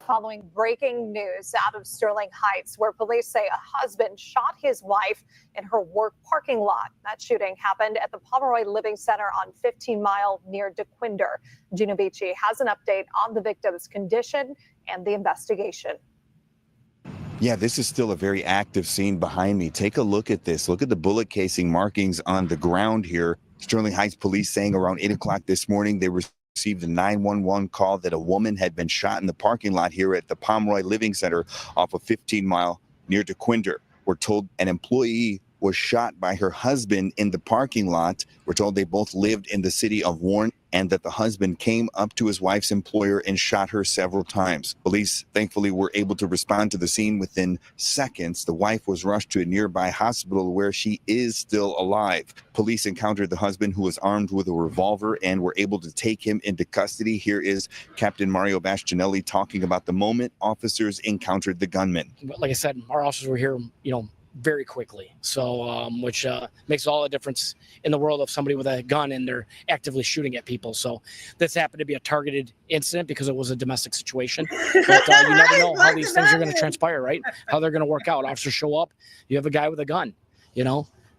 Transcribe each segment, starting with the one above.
Following breaking news out of Sterling Heights, where police say a husband shot his wife in her work parking lot. That shooting happened at the Pomeroy Living Center on 15 Mile near DeQuinder. Gina Vici has an update on the victim's condition and the investigation. Yeah, this is still a very active scene behind me. Take a look at this. Look at the bullet casing markings on the ground here. Sterling Heights police saying around 8 o'clock this morning they received a 911 call that a woman had been shot in the parking lot here at the Pomeroy Living Center off of 15 Mile near DeQuinder. We're told an employee was shot by her husband in the parking lot. We're told they both lived in the city of Warren and that the husband came up to his wife's employer and shot her several times. Police thankfully were able to respond to the scene within seconds. The wife was rushed to a nearby hospital where she is still alive. Police encountered the husband, who was armed with a revolver, and were able to take him into custody. Here is Captain Mario Bastianelli talking about the moment officers encountered the gunman. Like I said, our officers were here, very quickly. So, which makes all the difference in the world of somebody with a gun and they're actively shooting at people. So this happened to be a targeted incident because it was a domestic situation. But you never know how these things are going to transpire, right? How they're going to work out. Officers show up, you have a guy with a gun,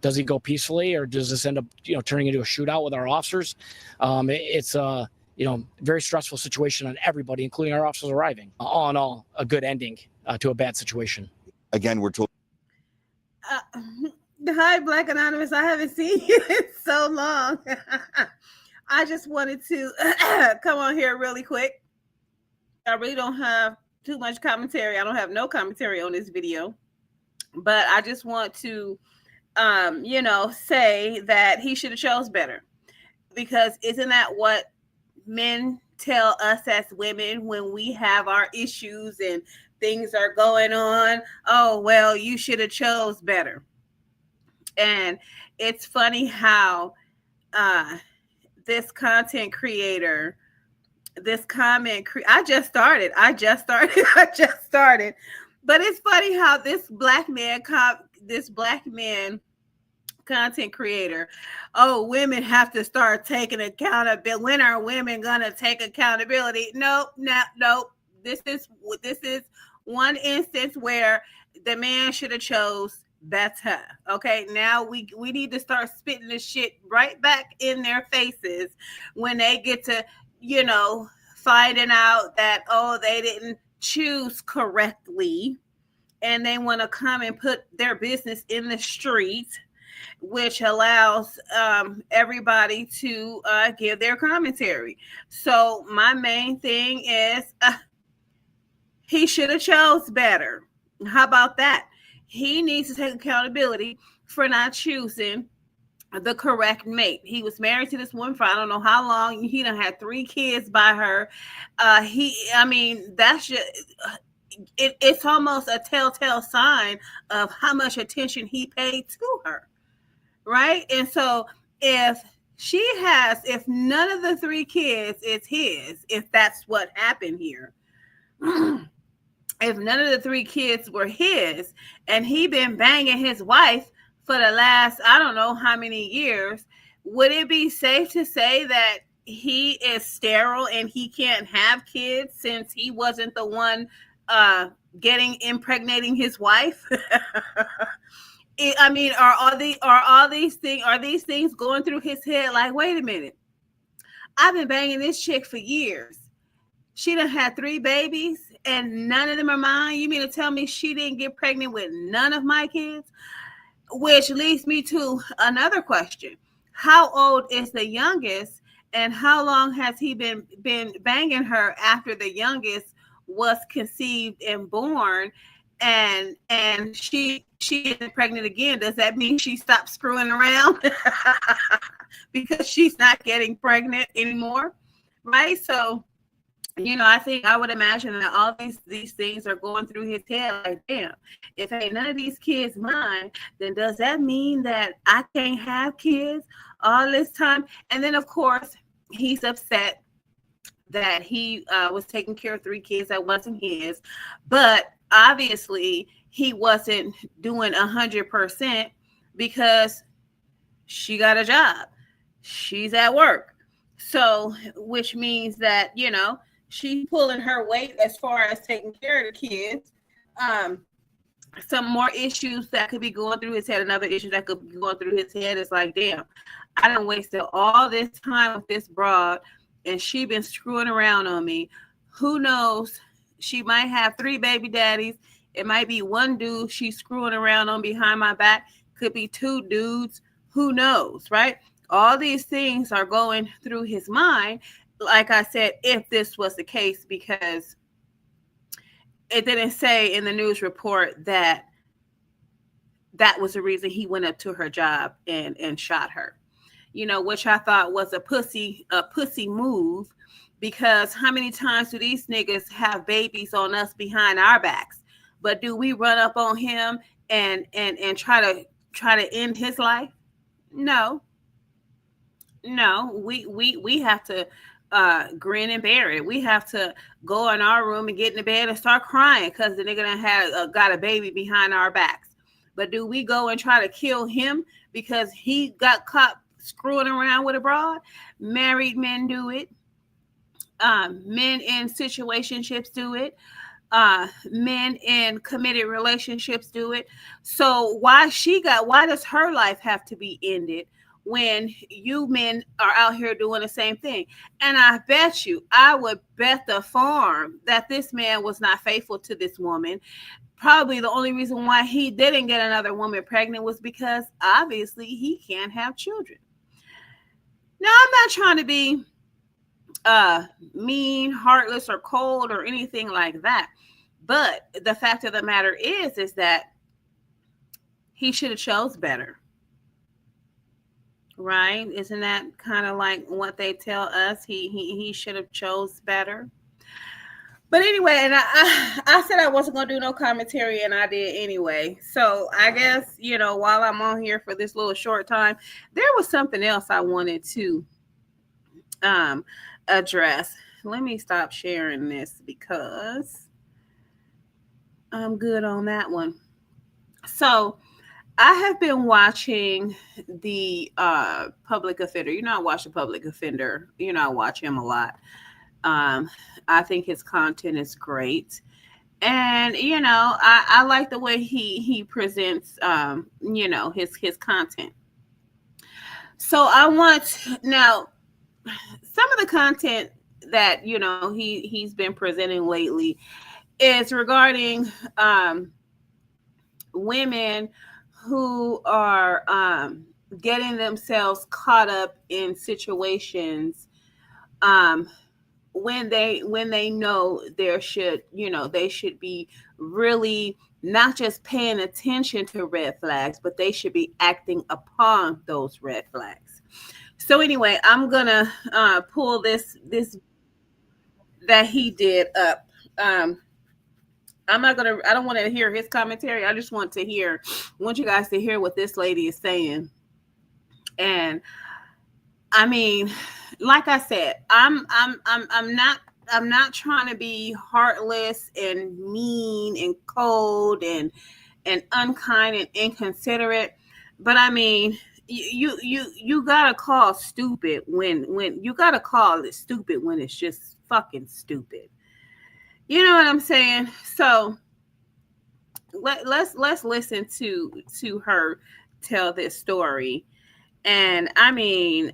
does he go peacefully or does this end up, turning into a shootout with our officers? It's a, very stressful situation on everybody, including our officers arriving. All in all, a good ending to a bad situation. Again, we're told. Hi, Black Anonymous. I haven't seen you in so long. I just wanted to come on here really quick. I really don't have too much commentary. I don't have no commentary on this video, but I just want to, say that he should have chose better, because isn't that what men tell us as women when we have our issues and things are going on? Oh, well, you should have chose better. And it's funny how this content creator, I just started. But it's funny how this black man content creator, oh, women have to start taking accountability. When are women gonna take accountability? Nope. This is one instance where the man should have chose better. Okay, now we need to start spitting this shit right back in their faces when they get to, finding out that, oh, they didn't choose correctly, and they want to come and put their business in the street, which allows everybody to give their commentary. So my main thing is he should have chose better. How about that? He needs to take accountability for not choosing the correct mate. He was married to this woman for I don't know how long. He done had 3 kids by her. That's just it's almost a telltale sign of how much attention he paid to her, right? And so if none of the 3 kids is his, if that's what happened here, if none of the 3 kids were his and he been banging his wife for the last, I don't know how many years, would it be safe to say that he is sterile and he can't have kids since he wasn't the one impregnating his wife? Are these things going through his head? Like, wait a minute, I've been banging this chick for years. She done had 3 babies and none of them are mine. You mean to tell me she didn't get pregnant with none of my kids? Which leads me to another question. How old is the youngest, and how long has he been banging her after the youngest was conceived and born, and she isn't pregnant again? Does that mean she stopped screwing around because she's not getting pregnant anymore? Right? So, I would imagine that all these things are going through his head like, damn, if ain't none of these kids mine, then does that mean that I can't have kids all this time? And then, of course, he's upset that he was taking care of 3 kids that wasn't his. But obviously, he wasn't doing 100% because she got a job. She's at work. So, which means that, She pulling her weight as far as taking care of the kids. Some more issues that could be going through his head. Another issue that could be going through his head is like, damn, I done wasted all this time with this broad, and she been screwing around on me. Who knows? She might have 3 baby daddies. It might be one dude she's screwing around on behind my back. Could be 2 dudes. Who knows, right? All these things are going through his mind. Like I said, if this was the case, because it didn't say in the news report that was the reason he went up to her job and shot her, which I thought was a pussy move, because how many times do these niggas have babies on us behind our backs? But do we run up on him and try to end his life? No, we have to grin and bear it. We have to go in our room and get in the bed and start crying because the nigga done got a baby behind our backs. But do we go and try to kill him because he got caught screwing around with a broad? Married men do it. Men in situationships do it. Men in committed relationships do it. So why does her life have to be ended when you men are out here doing the same thing? And I would bet the farm that this man was not faithful to this woman. Probably the only reason why he didn't get another woman pregnant was because obviously he can't have children. Now, I'm not trying to be mean, heartless, or cold or anything like that. But the fact of the matter is that he should have chose better. Right? Isn't that kind of like what they tell us? He should have chose better. But anyway, and I said I wasn't going to do no commentary, and I did anyway. So I guess, while I'm on here for this little short time, there was something else I wanted to address. Let me stop sharing this because I'm good on that one. So I have been watching the Public Offender. I watch the Public Offender. I watch him a lot. I think his content is great. And, I like the way he presents, his content. So I want now some of the content that, he's been presenting lately is regarding women who are getting themselves caught up in situations when they know they should be really not just paying attention to red flags, but they should be acting upon those red flags. So anyway, I'm gonna pull this that he did up. I don't want to hear his commentary. I just want you guys to hear what this lady is saying. And I mean, like I said, I'm not trying to be heartless and mean and cold and unkind and inconsiderate, but I mean, you gotta call stupid when you gotta call it stupid when it's just fucking stupid. You know what I'm saying? So let's listen to her tell this story. And I mean,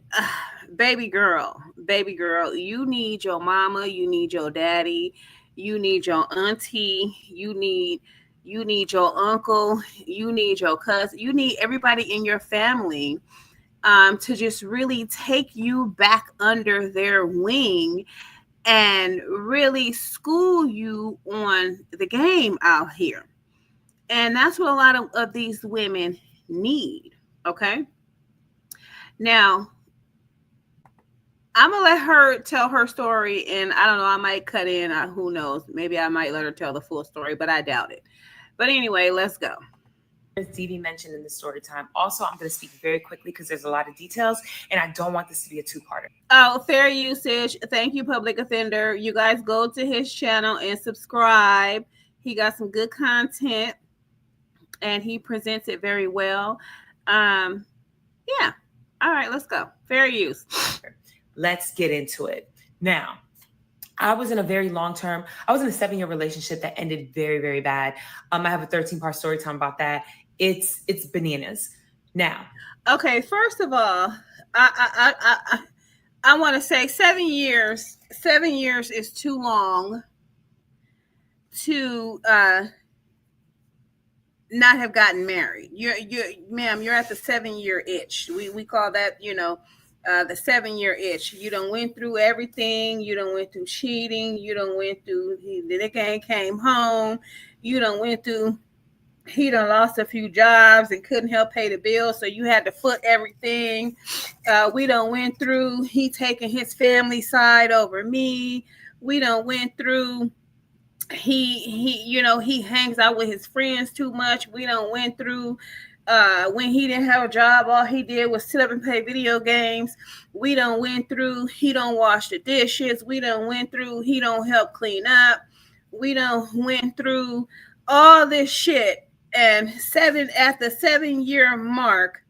baby girl, you need your mama, you need your daddy, you need your auntie, you need your uncle, you need your cousin, you need everybody in your family to just really take you back under their wing and really school you on the game out here. And that's what a lot of these women need, okay? Now, I'm going to let her tell her story, and I don't know, I might cut in, who knows, maybe I might let her tell the full story, but I doubt it. But anyway, let's go. As Dee mentioned in the story time. Also, I'm going to speak very quickly because there's a lot of details, and I don't want this to be a two-parter. Oh, fair usage. Thank you, Public Offender. You guys go to his channel and subscribe. He got some good content, and he presents it very well. Yeah. All right, let's go. Fair use. Let's get into it. Now, I was in a 7-year relationship that ended very, very bad. I have a 13-part story time about that. It's bananas. Now, okay, first of all, I want to say 7 years. 7 years is too long to not have gotten married. Ma'am, you're at the 7-year itch. We call that, the 7-year itch. You done went through everything. You done went through cheating. You done went through, the nigga came home. You done went through, he done lost a few jobs and couldn't help pay the bills, so you had to foot everything. We done went through, he taking his family side over me. We done went through, he hangs out with his friends too much. We done went through when he didn't have a job, all he did was sit up and play video games. We done went through, he don't wash the dishes. We done went through, he don't help clean up. We done went through all this shit. And at the 7-year mark,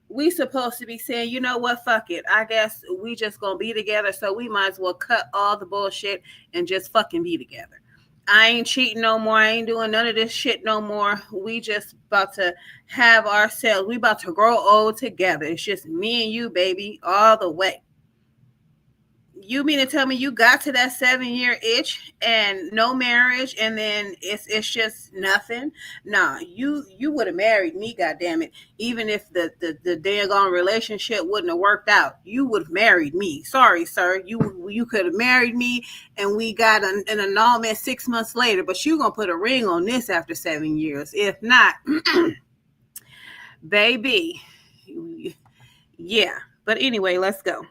we supposed to be saying, you know what, fuck it. I guess we just gonna be together, so we might as well cut all the bullshit and just fucking be together. I ain't cheating no more. I ain't doing none of this shit no more. We just about to have ourselves. We about to grow old together. It's just me and you, baby, all the way. You mean to tell me you got to that 7-year itch and no marriage, and then it's just nothing? Nah, you would have married me, goddammit. Even if the daggone relationship wouldn't have worked out, you would have married me. Sorry, sir. You could have married me, and we got an annulment 6 months later, but you gonna put a ring on this after 7 years. If not, baby, yeah. But anyway, let's go.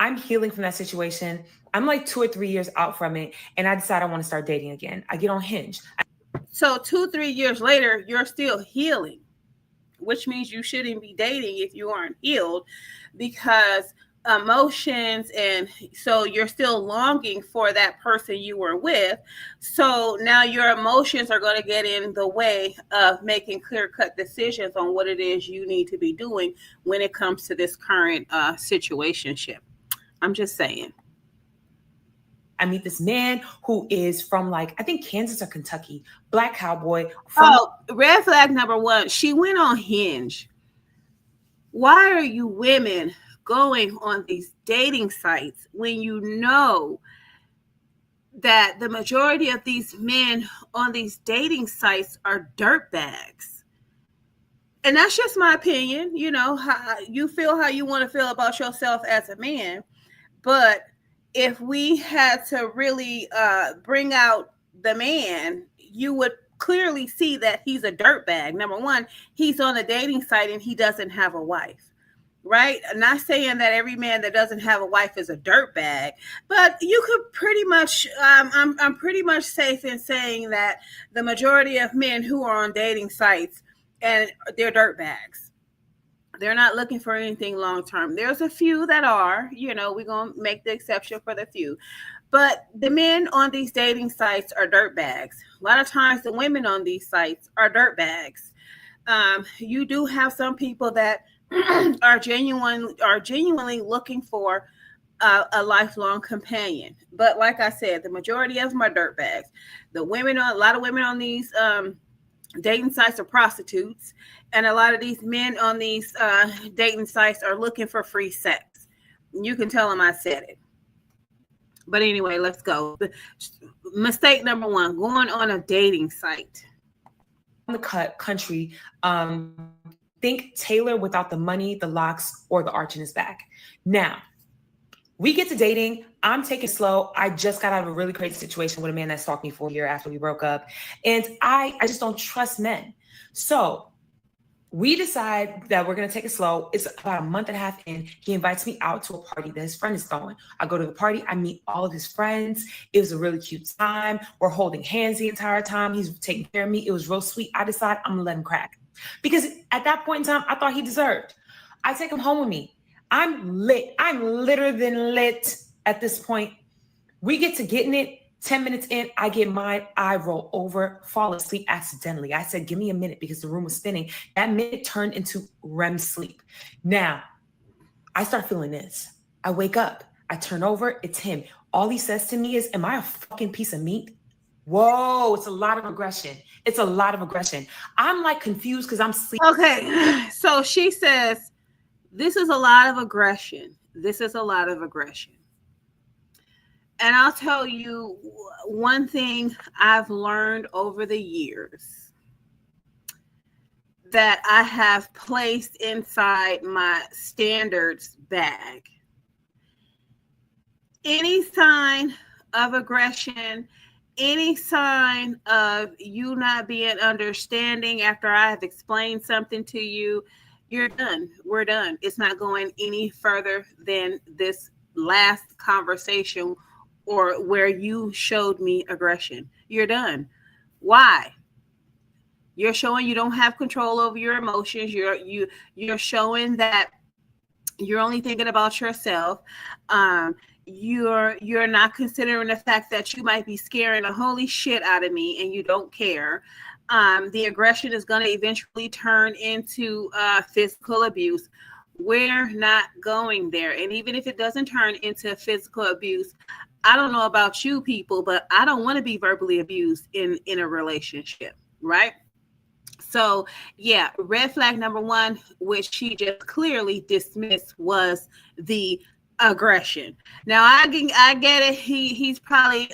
I'm healing from that situation. I'm like 2 or 3 years out from it, and I decide I want to start dating again. I get on Hinge. So 2-3 years later, you're still healing, which means you shouldn't be dating if you aren't healed, because emotions, and so you're still longing for that person you were with. So now your emotions are going to get in the way of making clear-cut decisions on what it is you need to be doing when it comes to this current situationship. I'm just saying. I meet this man who is from, like, I think Kansas or Kentucky, black cowboy. Red flag number 1. She went on Hinge. Why are you women going on these dating sites when you know that the majority of these men on these dating sites are dirtbags? And that's just my opinion. You know, how you feel how you want to feel about yourself as a man. But if we had to really bring out the man, you would clearly see that he's a dirtbag. Number 1, he's on a dating site and he doesn't have a wife, right? I'm not saying that every man that doesn't have a wife is a dirtbag, but you could pretty much, I'm pretty much safe in saying that the majority of men who are on dating sites, and they're dirtbags. They're not looking for anything long-term. There's a few that are, we're going to make the exception for the few. But the men on these dating sites are dirtbags. A lot of times the women on these sites are dirtbags. You do have some people that are genuinely looking for a lifelong companion. But like I said, the majority of them are dirtbags. A lot of women on these dating sites are prostitutes, and a lot of these men on these dating sites are looking for free sex. You can tell them I said it. But anyway, let's go. Mistake number 1, going on a dating site. In the country, think Taylor without the money, the locks, or the arch in his back. Now, we get to dating. I'm taking it slow. I just got out of a really crazy situation with a man that stalked me for a year after we broke up. And I just don't trust men. So we decide that we're going to take it slow. It's about a month and a half in. He invites me out to a party that his friend is throwing. I go to the party. I meet all of his friends. It was a really cute time. We're holding hands the entire time. He's taking care of me. It was real sweet. I decide I'm going to let him crack. Because at that point in time, I thought he deserved. I take him home with me. I'm lit. I'm litter than lit at this point. We get to getting it. 10 minutes in, I get mine. I roll over, fall asleep accidentally. I said, give me a minute because the room was spinning. That minute turned into REM sleep. Now, I start feeling this. I wake up. I turn over, it's him. All he says to me is, am I a fucking piece of meat? Whoa, it's a lot of aggression. It's a lot of aggression. I'm like confused because I'm sleeping. Okay, so she says, this is a lot of aggression. This is a lot of aggression. And I'll tell you one thing I've learned over the years that I have placed inside my standards bag. Any sign of aggression, any sign of you not being understanding after I have explained something to you, you're done. We're done. It's not going any further than this last conversation or where you showed me aggression. You're done. Why? You're showing you don't have control over your emotions. You're showing that you're only thinking about yourself. You're not considering the fact that you might be scaring the holy shit out of me and you don't care. The aggression is going to eventually turn into physical abuse. We're not going there. And even if it doesn't turn into physical abuse, I don't know about you people, but I don't want to be verbally abused in a relationship, right? So yeah, red flag number one, which she just clearly dismissed, was the aggression. Now I get it. He's probably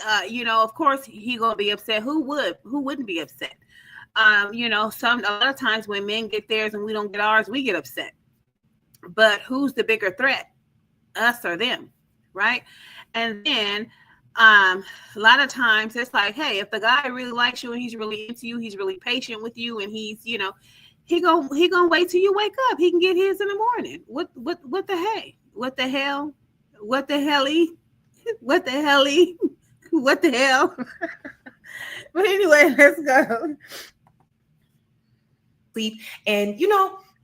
of course he gonna be upset. Who wouldn't be upset? A lot of times when men get theirs and we don't get ours, we get upset. But who's the bigger threat, us or them, right? And then a lot of times it's like, hey, if the guy really likes you and he's really into you, he's really patient with you, and he's he gonna wait till you wake up. He can get his in the morning. What the hey? What the hell? What the helly? What the helly? What the hell? But anyway, let's go. Sleep, and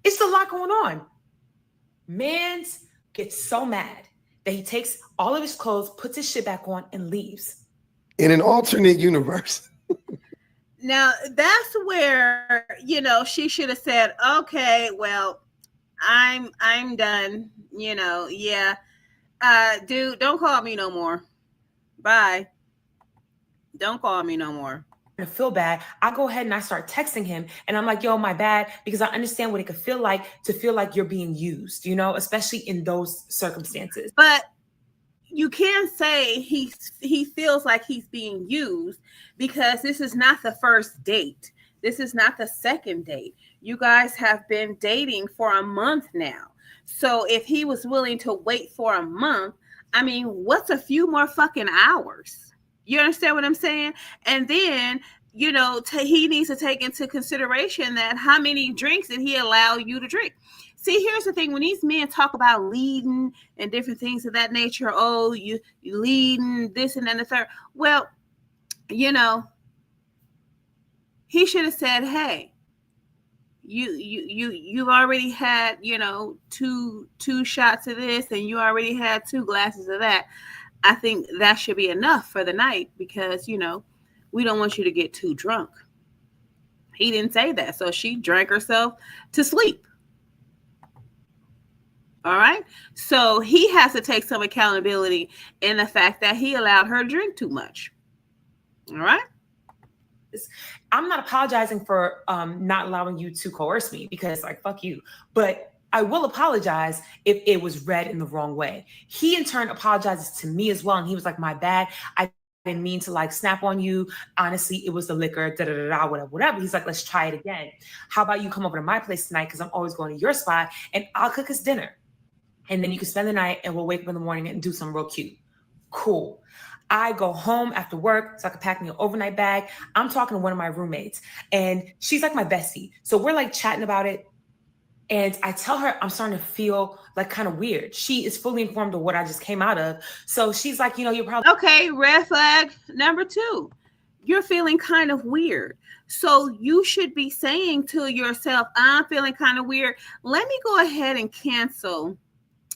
it's a lot going on. Mans gets so mad that he takes all of his clothes, puts his shit back on, and leaves. In an alternate universe. Now that's where she should have said, okay, well, I'm done. Yeah. Dude, don't call me no more. Bye. Don't call me no more. I feel bad. I go ahead and I start texting him, and I'm like, yo, my bad, because I understand what it could feel like to feel like you're being used, especially in those circumstances. But you can't say he feels like he's being used, because this is not the first date. This is not the second date. You guys have been dating for a month now. So if he was willing to wait for a month, I mean, what's a few more fucking hours? You understand what I'm saying? And then, he needs to take into consideration that how many drinks did he allow you to drink? See, here's the thing. When these men talk about leading and different things of that nature, oh, you leading this and then the third. Well, he should have said, hey, you've already had, two shots of this, and you already had 2 glasses of that. I think that should be enough for the night, because, we don't want you to get too drunk. He didn't say that. So she drank herself to sleep. All right. So he has to take some accountability in the fact that he allowed her to drink too much. All right. I'm not apologizing for not allowing you to coerce me, because fuck you. But I will apologize if it was read in the wrong way. He in turn apologizes to me as well. And he was like, my bad. I didn't mean to snap on you. Honestly, it was the liquor, whatever. He's like, let's try it again. How about you come over to my place tonight? Because I'm always going to your spot, and I'll cook us dinner. And then you can spend the night, and we'll wake up in the morning and do something real cute. Cool. I go home after work so I can pack me an overnight bag. I'm talking to one of my roommates, and she's like my bestie. So we're chatting about it. And I tell her I'm starting to feel kind of weird. She is fully informed of what I just came out of. So she's like, you're probably okay. Red flag number 2, you're feeling kind of weird. So you should be saying to yourself, I'm feeling kind of weird. Let me go ahead and cancel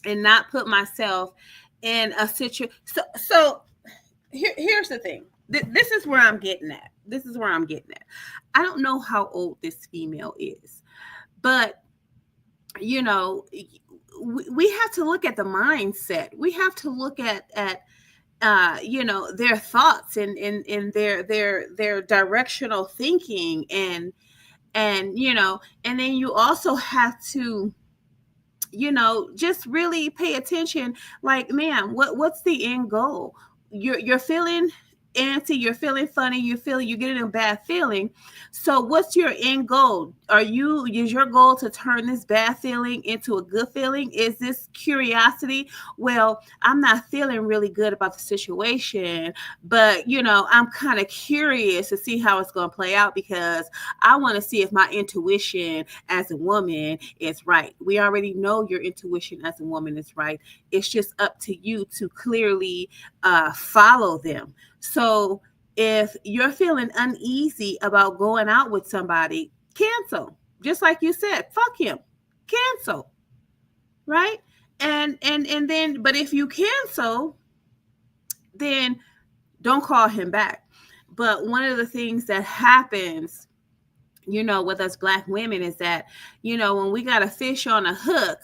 and not put myself in a situation. So here's the thing. This is where I'm getting at. I don't know how old this female is, but we have to look at the mindset. We have to look at you know, their thoughts and in their directional thinking, and you know, and then you also have to, you know, just really pay attention. Like, man, what's the end goal? You're feeling antsy, you're feeling funny, you're getting a bad feeling. So what's your end goal? Is your goal to turn this bad feeling into a good feeling? Is this curiosity? Well, I'm not feeling really good about the situation, but you know, I'm kind of curious to see how it's going to play out, because I want to see if my intuition as a woman is right. We already know your intuition as a woman is right. It's just up to you to clearly follow them. So if you're feeling uneasy about going out with somebody, cancel. Just like you said, fuck him. Cancel. Right? And then, but if you cancel, then don't call him back. But one of the things that happens, you know, with us Black women is that, you know, when we got a fish on a hook,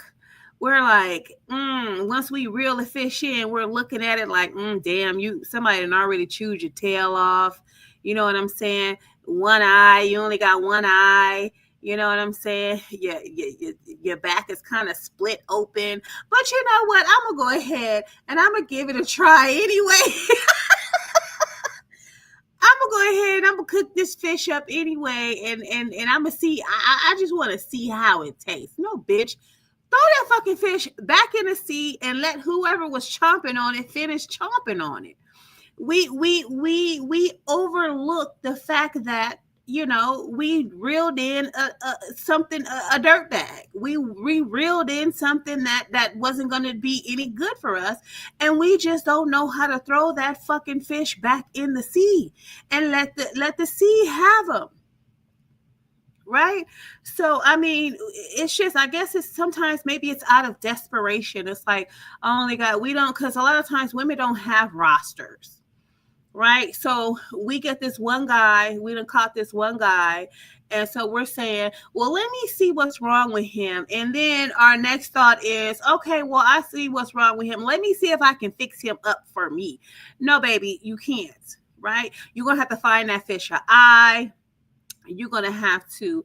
we're like, once we reel the fish in, we're looking at it like, damn, somebody done already chewed your tail off. You know what I'm saying? One eye, you only got one eye. You know what I'm saying? Your back is kind of split open. But you know what? I'm going to go ahead and I'm going to give it a try anyway. I'm going to go ahead and I'm going to cook this fish up anyway. And I'm going to see. I just want to see how it tastes. No, bitch. Throw that fucking fish back in the sea and let whoever was chomping on it finish chomping on it. We overlook the fact that, you know, we reeled in a dirt bag. We reeled in something that wasn't going to be any good for us, and we just don't know how to throw that fucking fish back in the sea and let the sea have them. Right? So, I mean, it's just, I guess it's sometimes maybe it's out of desperation. It's like, oh my God, because a lot of times women don't have rosters, right? So we get this one guy, we done caught this one guy. And so we're saying, well, let me see what's wrong with him. And then our next thought is, okay, well, I see what's wrong with him. Let me see if I can fix him up for me. No, baby, you can't, right? You're going to have to find that fish an eye. You're going to have to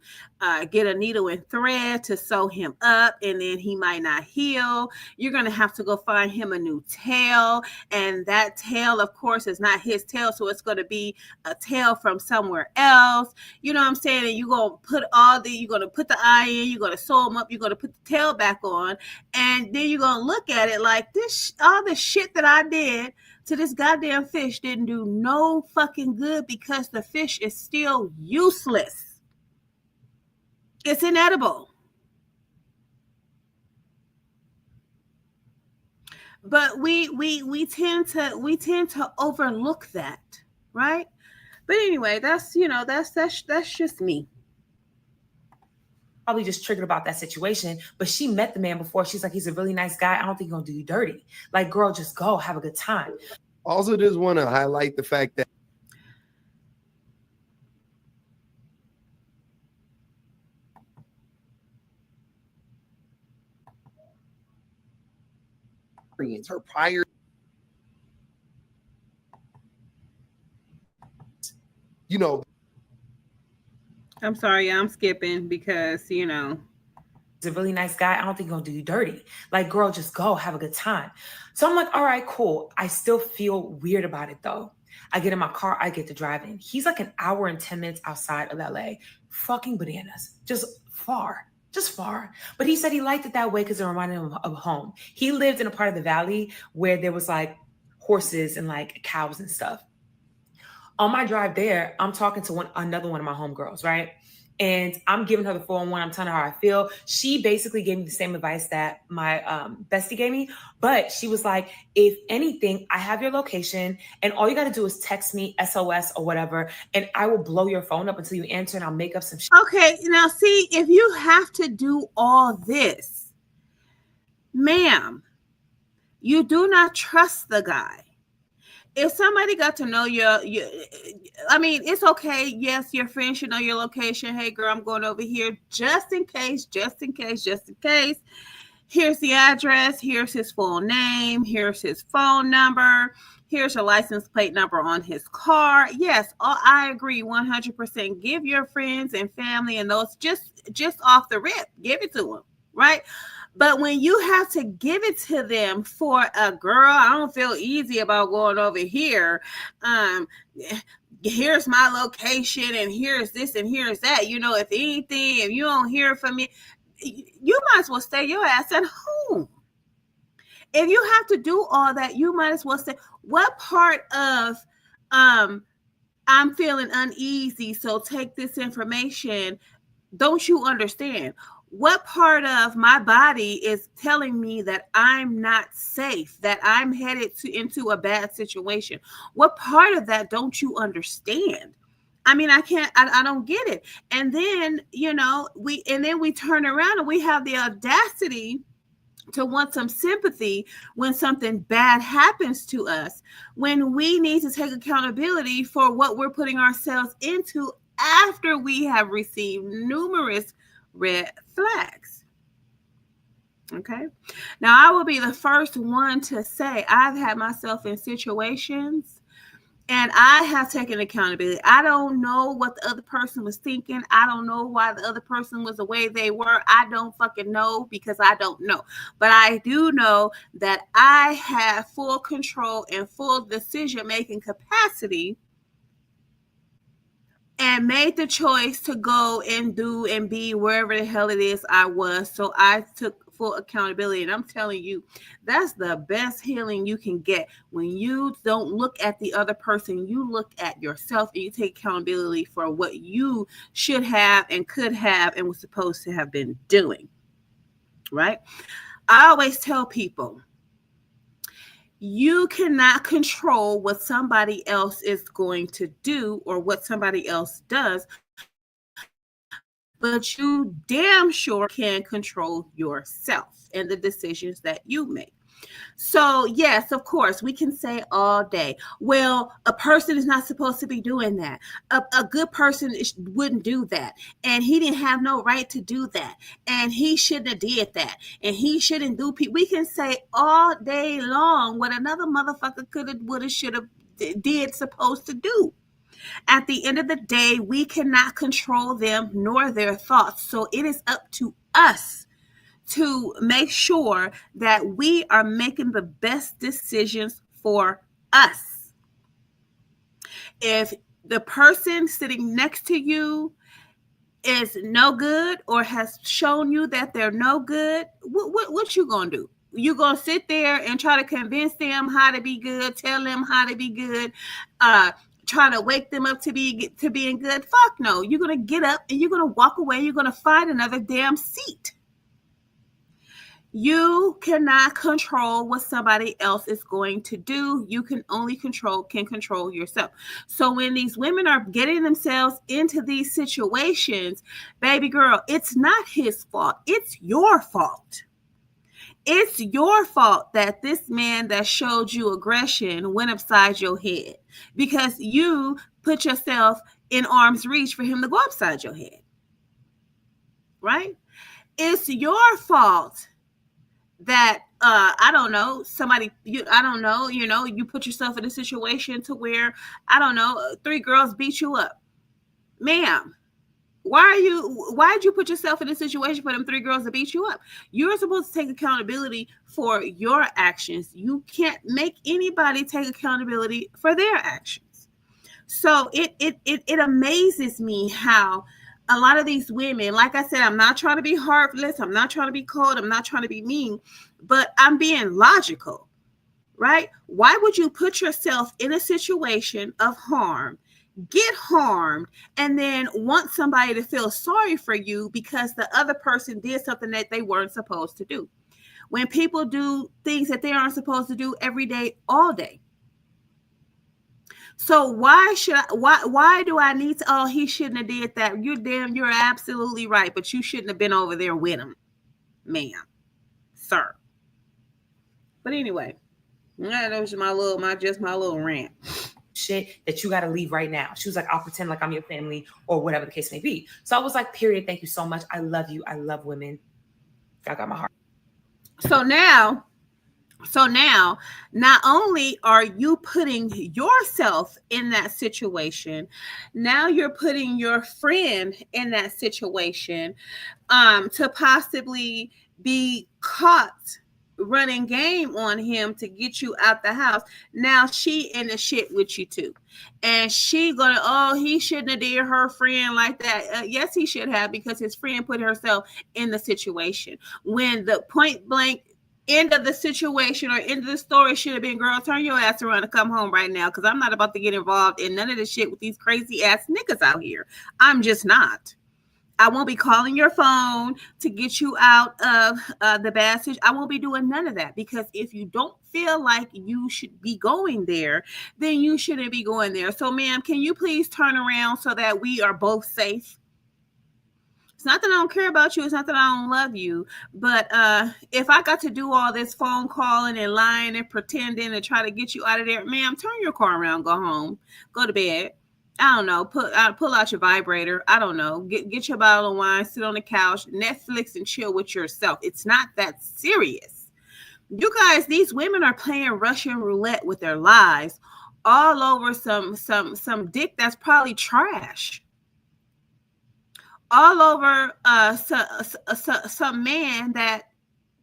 get a needle and thread to sew him up, and then he might not heal. You're going to have to go find him a new tail, and that tail, of course, is not his tail, so it's going to be a tail from somewhere else. You know what I'm saying? And you're going to put the eye in, you're going to sew him up, you're going to put the tail back on, and then you're going to look at it like all the shit that I did to this goddamn fish didn't do no fucking good, because the fish is still useless. It's inedible. But we tend to overlook that, right? But anyway, that's just me. Probably just triggered about that situation, but she met the man before. She's like, he's a really nice guy. I don't think he's gonna do you dirty. Like, girl, just go have a good time. Also, just want to highlight the fact that her prior, you know. I'm sorry, I'm skipping because, you know, he's a really nice guy. I don't think he's gonna do you dirty. Like, girl, just go have a good time. So I'm like, all right, cool. I still feel weird about it though. I get in my car, I get to driving. He's like an hour and 10 minutes outside of LA. Fucking bananas. Just far. But he said he liked it that way because it reminded him of home. He lived in a part of the valley where there was like horses and like cows and stuff. On my drive there, I'm talking to another one of my homegirls, right? And I'm giving her the 411. I'm telling her how I feel. She basically gave me the same advice that my bestie gave me. But she was like, if anything, I have your location and all you got to do is text me SOS or whatever. And I will blow your phone up until you answer and I'll make up some shit. Okay, now see, if you have to do all this, ma'am, you do not trust the guy. If somebody got to know you, I mean, it's okay. Yes, your friend should know your location. Hey, girl, I'm going over here just in case. Here's the address. Here's his full name. Here's his phone number. Here's your license plate number on his car. Yes, I agree 100%. Give your friends and family and those just off the rip. Give it to them, right? But when you have to give it to them for a girl, I don't feel easy about going over here. Here's my location and here's this and here's that. You know, if anything, if you don't hear from me, you might as well stay your ass at home. If you have to do all that, you might as well say, what part of I'm feeling uneasy, so take this information, don't you understand? What part of my body is telling me that I'm not safe, that I'm headed into a bad situation? What part of that don't you understand? I mean, I don't get it. And then, you know, we turn around and we have the audacity to want some sympathy when something bad happens to us, when we need to take accountability for what we're putting ourselves into after we have received numerous red flags. Okay. Now, I will be the first one to say I've had myself in situations and I have taken accountability. I don't know what the other person was thinking. I don't know why the other person was the way they were. I don't fucking know because I don't know. But I do know that I have full control and full decision-making capacity and made the choice to go and do and be wherever the hell it is I was. So I took full accountability. And I'm telling you, that's the best healing you can get. When you don't look at the other person, you look at yourself and you take accountability for what you should have and could have and was supposed to have been doing. Right? I always tell people, you cannot control what somebody else is going to do or what somebody else does, but you damn sure can control yourself and the decisions that you make. So yes, of course, we can say all day, well, a person is not supposed to be doing that. A good person wouldn't do that. And he didn't have no right to do that. And he shouldn't have did that. And he shouldn't do we can say all day long what another motherfucker could have, would have, should have, did, supposed to do. At the end of the day, we cannot control them nor their thoughts. So it is up to us to make sure that we are making the best decisions for us. If the person sitting next to you is no good or has shown you that they're no good, what you gonna do? You gonna sit there and try to convince them how to be good, tell them how to be good, try to wake them up to being good? Fuck no. You're gonna get up and you're gonna walk away. You're gonna find another damn seat. You cannot control what somebody else is going to do. You can only control yourself. So when these women are getting themselves into these situations, baby girl, it's not his fault. It's your fault. It's your fault that this man that showed you aggression went upside your head because you put yourself in arm's reach for him to go upside your head. Right? It's your fault that I don't know, you put yourself in a situation to where, I don't know, 3 girls beat you up. Ma'am, why'd you put yourself in a situation for them 3 girls to beat you up? You're supposed to take accountability for your actions. You can't make anybody take accountability for their actions. So it amazes me how a lot of these women, like I said, I'm not trying to be heartless. I'm not trying to be cold. I'm not trying to be mean, but I'm being logical, right? Why would you put yourself in a situation of harm, get harmed, and then want somebody to feel sorry for you because the other person did something that they weren't supposed to do? When people do things that they aren't supposed to do every day, all day. So why do I need to, oh, he shouldn't have did that. You're absolutely right. But you shouldn't have been over there with him, ma'am, sir. But anyway, that was my little rant. Shit that you got to leave right now. She was like, I'll pretend like I'm your family or whatever the case may be. So I was like, period. Thank you so much. I love you. I love women. I got my heart. So now, not only are you putting yourself in that situation, now you're putting your friend in that situation, to possibly be caught running game on him to get you out the house. Now she in the shit with you too, and she gonna, oh, he shouldn't have did her friend like that. Yes, he should have, because his friend put herself in the situation. When the point blank end of the situation or end of the story should have been, girl, turn your ass around and come home right now, because I'm not about to get involved in none of this shit with these crazy ass niggas out here. I'm just not. I won't be calling your phone to get you out of the bad situation. I won't be doing none of that, because if you don't feel like you should be going there, then you shouldn't be going there. So, ma'am, can you please turn around so that we are both safe? It's not that I don't care about you. It's not that I don't love you. But if I got to do all this phone calling and lying and pretending to try to get you out of there, ma'am, turn your car around, go home, go to bed. I don't know, pull out your vibrator. I don't know, get your bottle of wine, sit on the couch, Netflix, and chill with yourself. It's not that serious. You guys, these women are playing Russian roulette with their lives all over some dick that's probably trash. All over some man that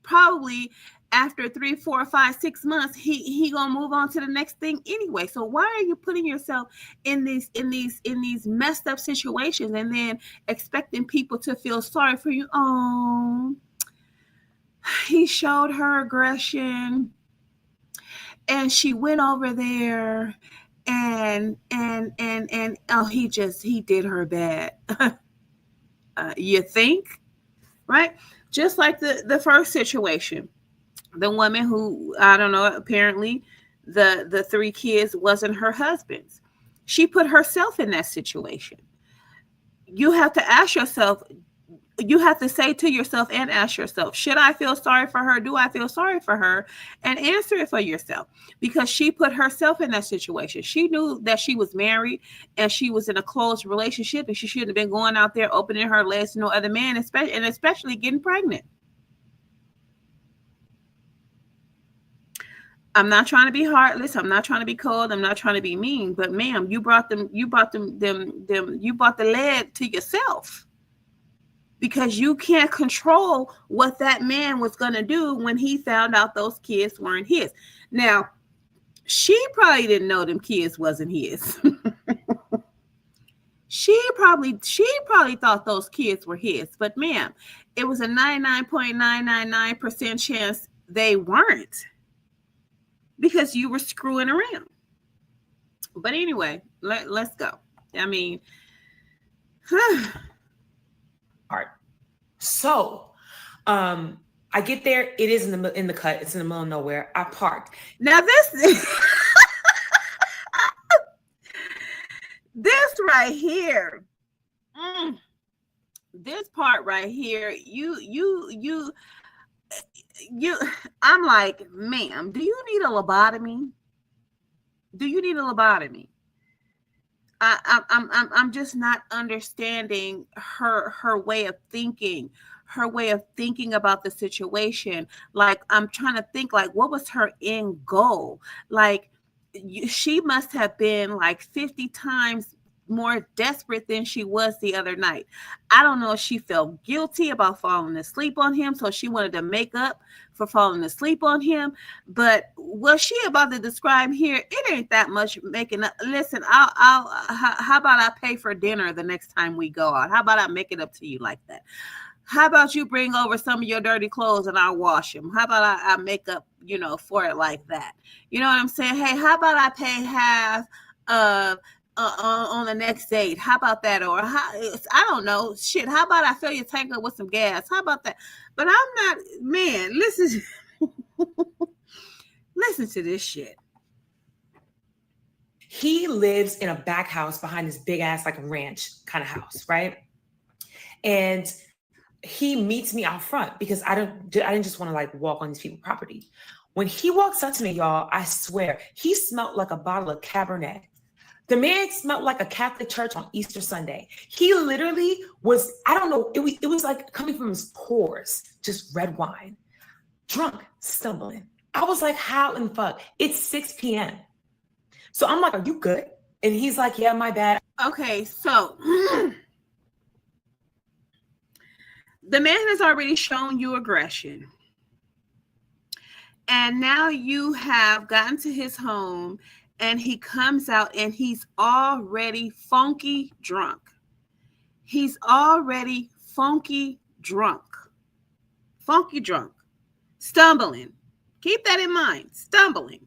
probably after 3, 4, 5, 6 months, he gonna move on to the next thing anyway. So why are you putting yourself in these messed up situations and then expecting people to feel sorry for you? Oh, he showed her aggression, and she went over there, and oh, he did her bad. You think, right? Just like the first situation. The woman who, I don't know, apparently the 3 kids wasn't her husband's. She put herself in that situation. You have to ask yourself, you have to say to yourself and ask yourself, should I feel sorry for her? Do I feel sorry for her? And answer it for yourself, because she put herself in that situation. She knew that she was married and she was in a close relationship, and she shouldn't have been going out there opening her legs to no other man, especially getting pregnant. I'm not trying to be heartless. I'm not trying to be cold. I'm not trying to be mean. But ma'am, you brought the leg to yourself, because you can't control what that man was going to do when he found out those kids weren't his. Now, she probably didn't know them kids wasn't his. She probably thought those kids were his. But ma'am, it was a 99.999% chance they weren't, because you were screwing around. But anyway, let's go. I mean, all right. So, I get there. It is in the cut. It's in the middle of nowhere. I parked. Now this right here, this part right here, you. I'm like, ma'am, do you need a lobotomy? Do you need a lobotomy? I'm just not understanding her way of thinking, about the situation. Like, I'm trying to think, like, what was her end goal? Like, she must have been like 50 times more desperate than she was the other night. I don't know if she felt guilty about falling asleep on him, so she wanted to make up for falling asleep on him. But what she about to describe here, it ain't that much making up. Listen, how about I pay for dinner the next time we go out? How about I make it up to you like that? How about you bring over some of your dirty clothes and I'll wash them? How about I make up, for it like that? You know what I'm saying? Hey, how about I pay half on the next date? How about that? Or I don't know. Shit, how about I fill your tank up with some gas? How about that? But I'm not, man, listen to this shit. He lives in a back house behind this big ass, like, ranch kind of house, right? And he meets me out front because I didn't just want to, like, walk on these people's property. When he walks up to me, y'all, I swear, he smelled like a bottle of Cabernet. The man smelled like a Catholic church on Easter Sunday. He literally was, I don't know, it was like coming from his pores, just red wine. drunk, stumbling. I was like, how in the fuck? It's 6 p.m. So I'm like, are you good? And he's like, yeah, my bad. Okay, so the man has already shown you aggression. And now you have gotten to his home and he comes out and he's already funky drunk. He's already funky drunk. Funky drunk. Stumbling. Keep that in mind. Stumbling.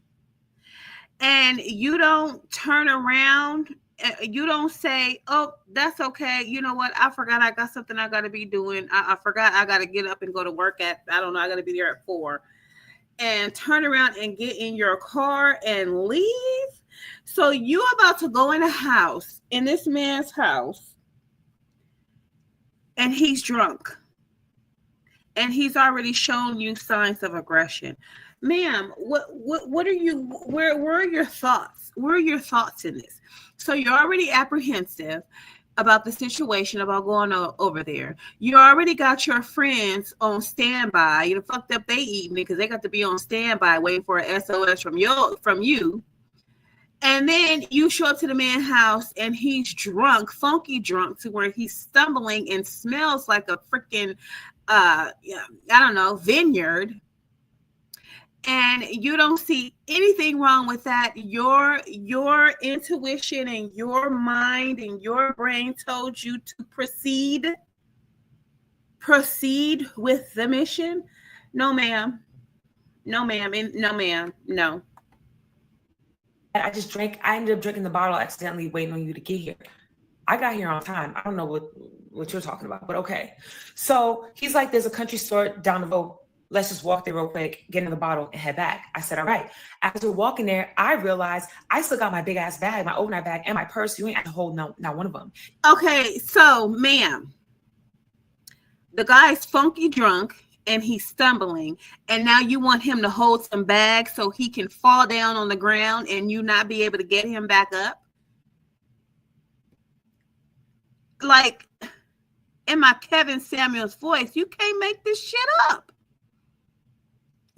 And you don't turn around. You don't say, oh, that's okay. You know what? I forgot I got something I got to be doing. I forgot I got to get up and go to work at, I don't know, I got to be there at 4. And turn around and get in your car and leave. So you about to go in a house, in this man's house, and he's drunk. And he's already shown you signs of aggression. Ma'am, what are you, where are your thoughts? Where are your thoughts in this? So you're already apprehensive about the situation, about going over there. You already got your friends on standby. You fucked up their evening because they got to be on standby waiting for an SOS from you. And then you show up to the man's house and he's drunk, funky drunk, to where he's stumbling and smells like a freaking, I don't know, vineyard. And you don't see anything wrong with that. Your intuition and your mind and your brain told you to proceed with the mission. No, ma'am. No, ma'am. No, ma'am. No. I ended up drinking the bottle accidentally waiting on you to get here. I got here on time. I don't know what you're talking about, but okay. So he's like, there's a country store down the road. Let's just walk there real quick, get in the bottle and head back. I said, all right. After walking there, I realized I still got my big ass bag, my overnight bag, and my purse. You ain't have to hold not one of them. Okay, so ma'am, the guy's funky drunk and he's stumbling, and now you want him to hold some bags so he can fall down on the ground and you not be able to get him back up? Like, in my Kevin Samuels voice, you can't make this shit up.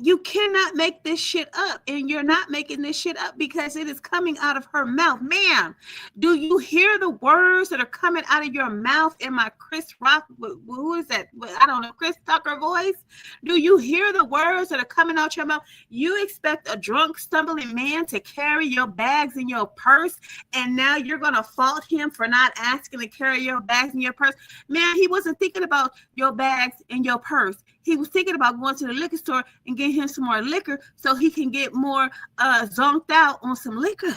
You cannot make this shit up, and you're not making this shit up because it is coming out of her mouth. Ma'am, do you hear the words that are coming out of your mouth in my Chris Rock, who is that? I don't know, Chris Tucker voice? Do you hear the words that are coming out your mouth? You expect a drunk, stumbling man to carry your bags in your purse, and now you're going to fault him for not asking to carry your bags in your purse? Man, he wasn't thinking about your bags in your purse. He was thinking about going to the liquor store and getting him some more liquor so he can get more zonked out on some liquor.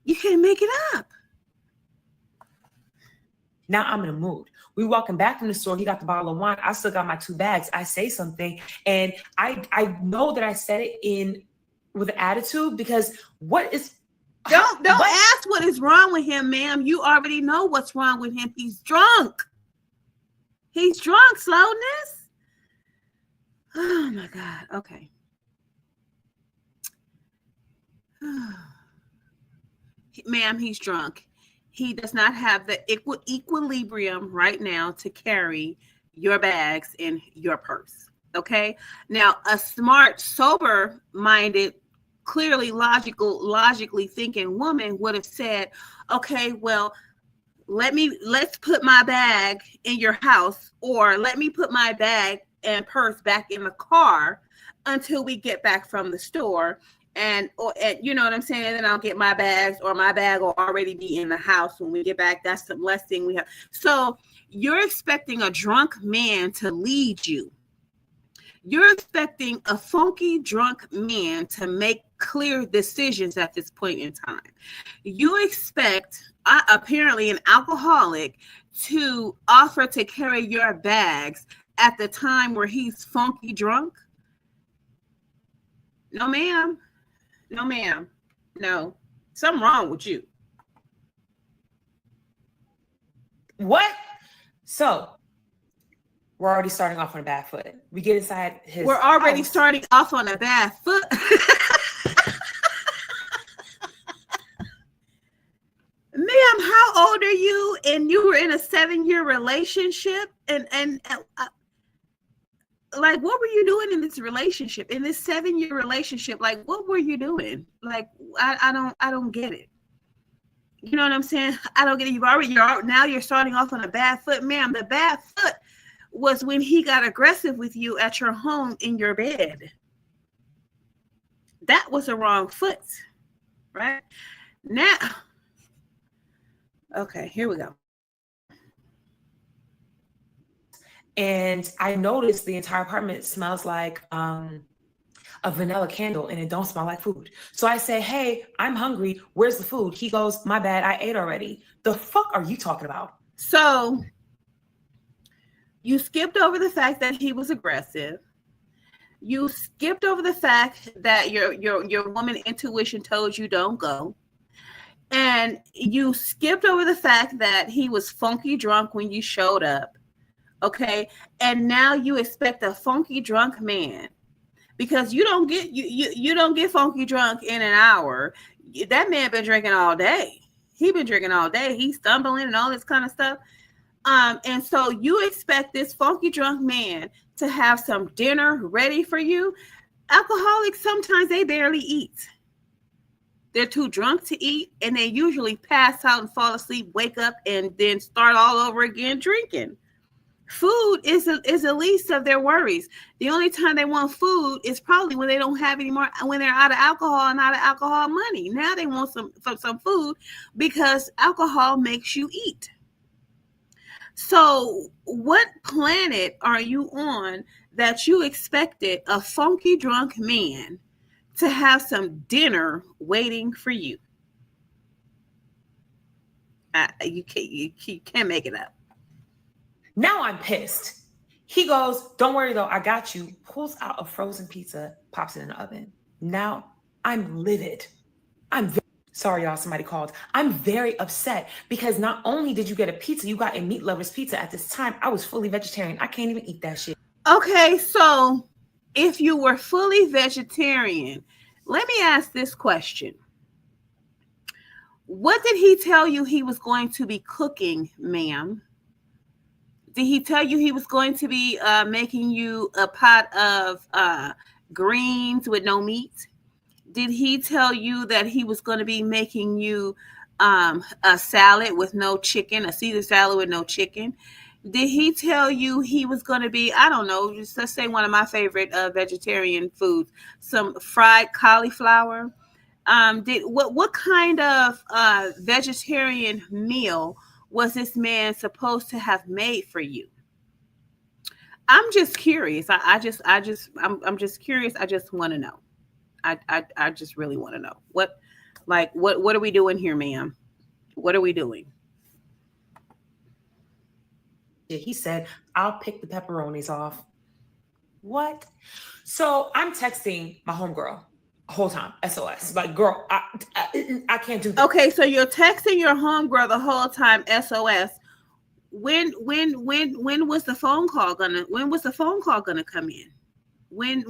You can't make it up. Now I'm in a mood. We walking back from the store. He got the bottle of wine. I still got my 2 bags. I say something, and I know that I said it in with an attitude because what is? Don't ask what is wrong with him, ma'am. You already know what's wrong with him. He's drunk. He's drunk, slowness. Oh my God. Okay. Ma'am, he's drunk. He does not have the equilibrium right now to carry your bags in your purse. Okay. Now, a smart, sober-minded, clearly logically thinking woman would have said, okay, well, let's put my bag in your house, or let me put my bag and purse back in the car until we get back from the store. And you know what I'm saying? And then I'll get my bags, or my bag will already be in the house when we get back. That's the less thing we have. So you're expecting a drunk man to lead you. You're expecting a funky drunk man to make clear decisions at this point in time. You expect apparently an alcoholic to offer to carry your bags at the time where he's funky drunk? No, ma'am. No, ma'am. No. Something wrong with you. What? So we're already starting off on a bad foot. We get inside his We're already house. starting off on a bad foot. Ma'am, how old are you? And you were in a 7-year relationship, and like, what were you doing in this relationship, in this 7-year relationship? Like, what were you doing? Like, I don't get it. You know what I'm saying? I don't get it. Now you're starting off on a bad foot, ma'am. The bad foot was when he got aggressive with you at your home in your bed. That was a wrong foot, right? Now, okay, here we go. And I noticed the entire apartment smells like a vanilla candle and it don't smell like food. So I say, hey, I'm hungry. Where's the food? He goes, my bad, I ate already. The fuck are you talking about? So you skipped over the fact that he was aggressive. You skipped over the fact that your woman intuition told you don't go. And you skipped over the fact that he was funky drunk when you showed up. Okay. And now you expect a funky drunk man, because you don't get funky drunk in an hour. That man been drinking all day. He been drinking all day. He's stumbling and all this kind of stuff. And so you expect this funky drunk man to have some dinner ready for you. Alcoholics, sometimes they barely eat. They're too drunk to eat, and they usually pass out and fall asleep, wake up, and then start all over again drinking. Food is the least of their worries. The only time they want food is probably when they don't have any more, when they're out of alcohol and out of alcohol money. Now they want some food because alcohol makes you eat. So what planet are you on that you expected a funky drunk man to have some dinner waiting for you? You can't make it up. Now I'm pissed. He goes, don't worry though, I got you. Pulls out a frozen pizza, pops it in the oven. Now I'm livid. Sorry, y'all, somebody called. I'm very upset because not only did you get a pizza, you got a meat lover's pizza. At this time, I was fully vegetarian. I can't even eat that shit. Okay, so if you were fully vegetarian, let me ask this question. What did he tell you he was going to be cooking, ma'am? Did he tell you he was going to be making you a pot of greens with no meat? Did he tell you that he was going to be making you a salad with no chicken, a Caesar salad with no chicken? Did he tell you he was going to be, I don't know, just let's say one of my favorite vegetarian foods, some fried cauliflower? What kind of vegetarian meal was this man supposed to have made for you? I'm just curious. I'm just curious. I just want to know. I just really want to know what are we doing here, ma'am? What are we doing? He said, I'll pick the pepperonis off. What? So I'm texting my homegirl the whole time, SOS. Like, girl, I can't do that. Okay, so you're texting your homegirl the whole time, SOS. When was the phone call gonna come in? When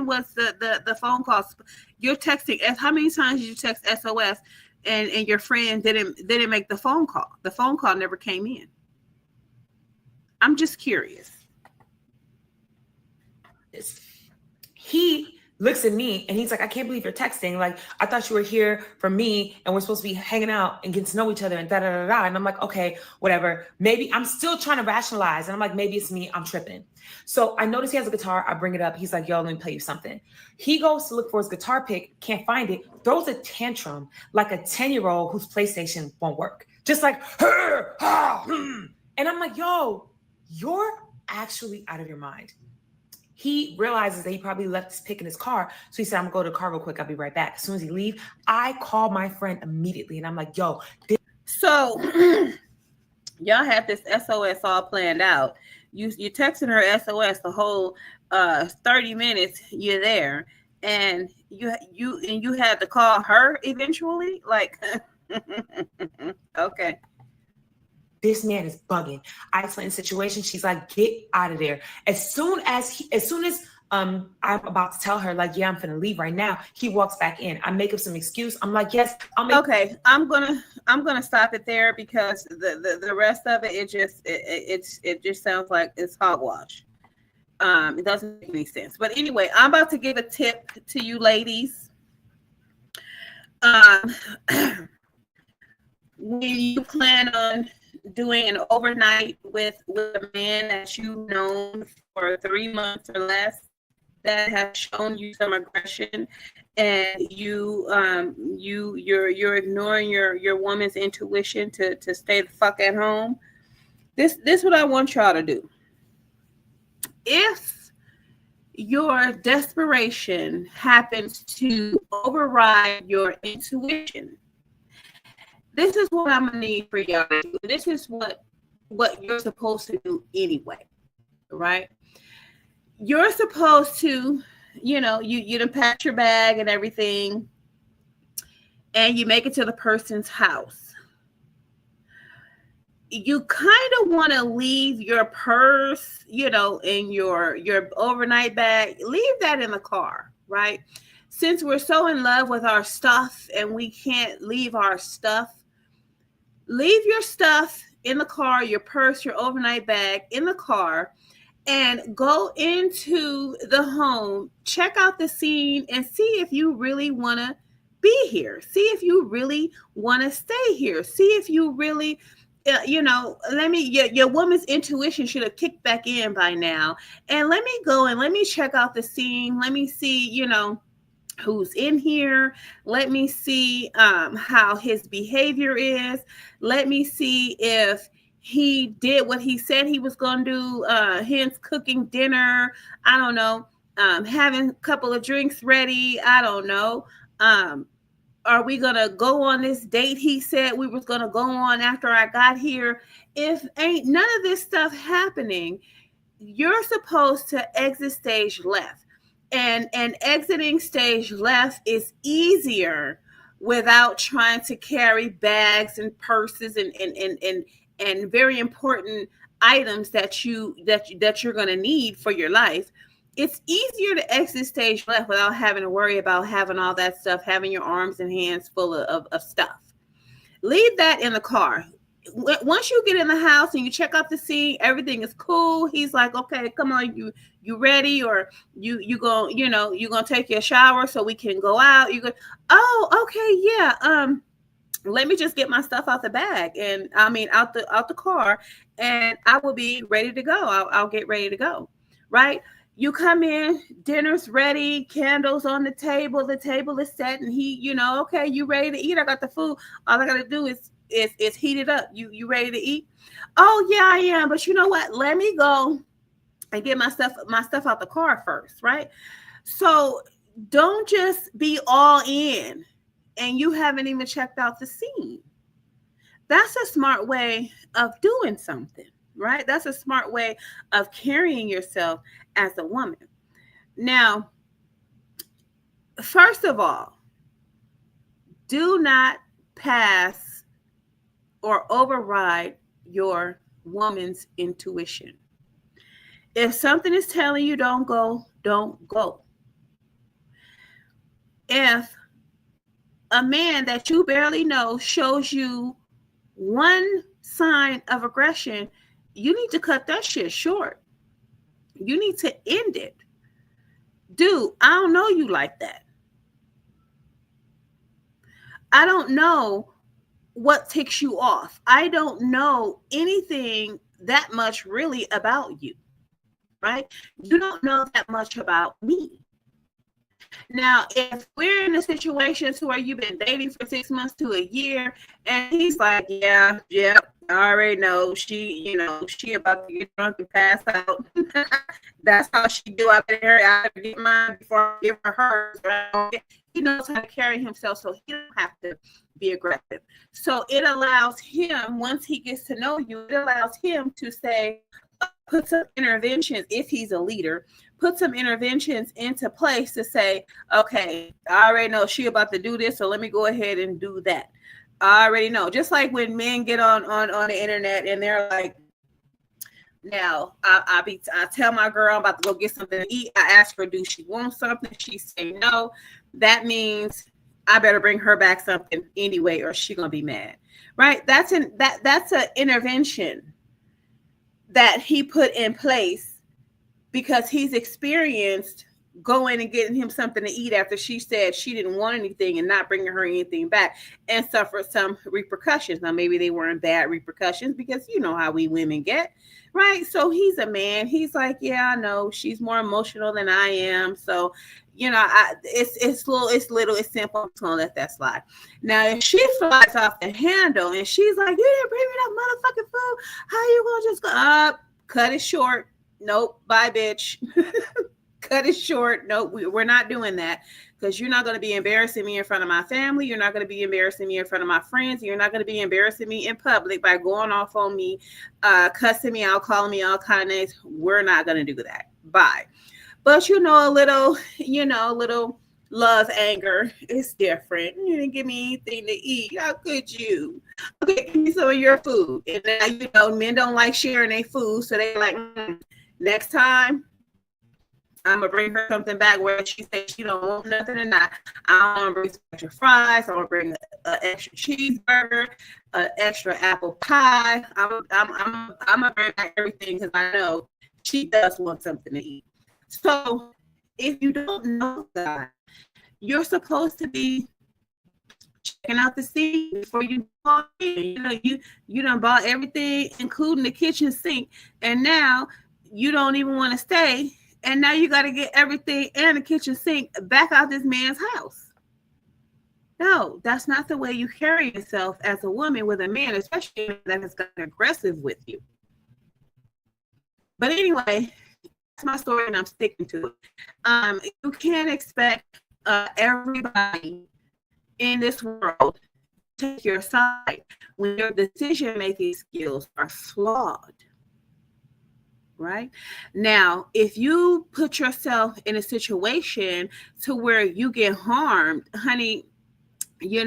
was the phone call? You're texting. How many times did you text SOS and your friend didn't make the phone call? The phone call never came in. I'm just curious. He looks at me and he's like, I can't believe you're texting. Like, I thought you were here for me and we're supposed to be hanging out and getting to know each other and da-da-da-da. And I'm like, okay, whatever. Maybe I'm still trying to rationalize. And I'm like, maybe it's me. I'm tripping. So I notice he has a guitar. I bring it up. He's like, yo, let me play you something. He goes to look for his guitar pick, can't find it, throws a tantrum like a 10-year-old whose PlayStation won't work. Just like, and I'm like, yo, you're actually out of your mind. He realizes that he probably left his pick in his car. So he said, I'm gonna go to the car real quick. I'll be right back. As soon as he leaves, I call my friend immediately. And I'm like, yo. So y'all have this SOS all planned out. You texting her SOS the whole 30 minutes you're there. And you had to call her eventually? Like, okay. This man is bugging. I explained the situation. She's like, get out of there. As soon as I'm about to tell her, like, yeah, I'm finna leave right now, he walks back in. I make up some excuse. I'm like, yes, okay. I'm gonna stop it there because the rest of it, it just sounds like it's hogwash. It doesn't make any sense. But anyway, I'm about to give a tip to you ladies. When you plan on doing an overnight with a man that you've known for 3 months or less, that has shown you some aggression, and you're ignoring your woman's intuition to stay the fuck at home. This what I want y'all to do. If your desperation happens to override your intuition, this is what I'm gonna need for y'all to do. This is what you're supposed to do anyway, right? You're supposed to, you done pack your bag and everything, and you make it to the person's house. You kind of want to leave your purse, in your overnight bag. Leave that in the car, right? Since we're so in love with our stuff and we can't leave our stuff, leave your stuff in the car, your purse, your overnight bag in the car, and go into the home, check out the scene, and see if you really want to be here. See if you really want to stay here. See if you really, your woman's intuition should have kicked back in by now. And let me go and let me check out the scene. Let me see, who's in here. Let me see how his behavior is. Let me see if he did what he said he was going to do, hence cooking dinner. I don't know. Having a couple of drinks ready. I don't know. Are we going to go on this date he said we was going to go on after I got here? If ain't none of this stuff happening, you're supposed to exit stage left. And exiting stage left is easier without trying to carry bags and purses and very important items that you're going to need for your life. It's easier to exit stage left without having to worry about having all that stuff, having your arms and hands full of stuff. Leave that in the car. Once you get in the house and you check out the scene, everything is cool. He's like, okay, come on, you ready? Or you go, you're gonna take your shower so we can go out. You go, oh, okay, yeah. Let me just get my stuff out the bag and out the car, and I will be ready to go. I'll get ready to go. Right? You come in, dinner's ready, candles on the table is set, and he, okay, you ready to eat? I got the food. All I gotta do is heat it up. You ready to eat? Oh yeah, I am. But you know what? Let me go and get my stuff out the car first, right? So don't just be all in and you haven't even checked out the scene. That's a smart way of doing something, right? That's a smart way of carrying yourself as a woman. Now, first of all, do not pass or override your woman's intuition. If something is telling you don't go, don't go. If a man that you barely know shows you one sign of aggression, you need to cut that shit short. You need to end it. Dude, I don't know you like that. I don't know what ticks you off. I don't know anything that much really about you, right? You don't know that much about me. Now, if we're in a situation where you've been dating for 6 months to a year, and he's like, yeah, I already know she about to get drunk and pass out. That's how she do. I better get mine before I give her hers. Right? He knows how to carry himself, so he don't have to be aggressive. So it allows him, once he gets to know you, it allows him to say, put some interventions, if he's a leader, put some interventions into place to say, okay, I already know she about to do this, so let me go ahead and do that. I already know. Just like when men get on the internet and they're like, now I tell my girl I'm about to go get something to eat. I ask her, do she want something? She say no. That means I better bring her back something anyway, or she gonna be mad, right? That's an intervention that he put in place because he's experienced going and getting him something to eat after she said she didn't want anything and not bringing her anything back, and suffered some repercussions. Now, maybe they weren't bad repercussions, because you know how we women get, right? So he's a man. He's like, yeah, I know she's more emotional than I am. So, you know, it's simple. I'm gonna let that slide. Now, if she flies off the handle and she's like, you didn't bring me that motherfucking food, how you gonna just go up? Cut it short. Nope. Bye, bitch. Cut it short. No, we're not doing that, because you're not going to be embarrassing me in front of my family. You're not going to be embarrassing me in front of my friends. You're not going to be embarrassing me in public by going off on me, cussing me out, calling me all kind of names. We're not going to do that. Bye. But a little love, anger is different. You didn't give me anything to eat. How could you? Okay, give me some of your food. And now, men don't like sharing their food, so they like, next time, I'm gonna bring her something back where she says she don't want nothing, and I'm gonna bring some extra fries. I'm gonna bring an extra cheeseburger, an extra apple pie. I'm gonna bring back everything, because I know she does want something to eat. So if you don't know that, you're supposed to be checking out the scene before you walk in. You done bought everything, including the kitchen sink, and now you don't even want to stay. And now you got to get everything and the kitchen sink back out this man's house. No, that's not the way you carry yourself as a woman with a man, especially that has gotten aggressive with you. But anyway, that's my story, and I'm sticking to it. You can't expect everybody in this world to take your side when your decision-making skills are flawed. Right? Now, if you put yourself in a situation to where you get harmed, honey, you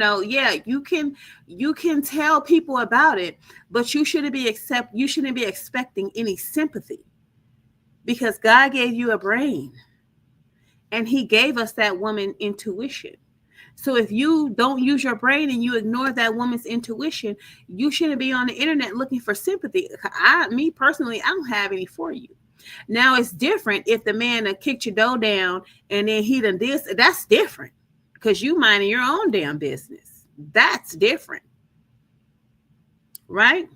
can tell people about it, but you shouldn't be expecting any sympathy, because God gave you a brain, and he gave us that woman intuition. So if you don't use your brain and you ignore that woman's intuition, you shouldn't be on the internet looking for sympathy. Me personally, I don't have any for you. Now, it's different if the man kicked your door down and then he done this. That's different, because you minding your own damn business. That's different, right?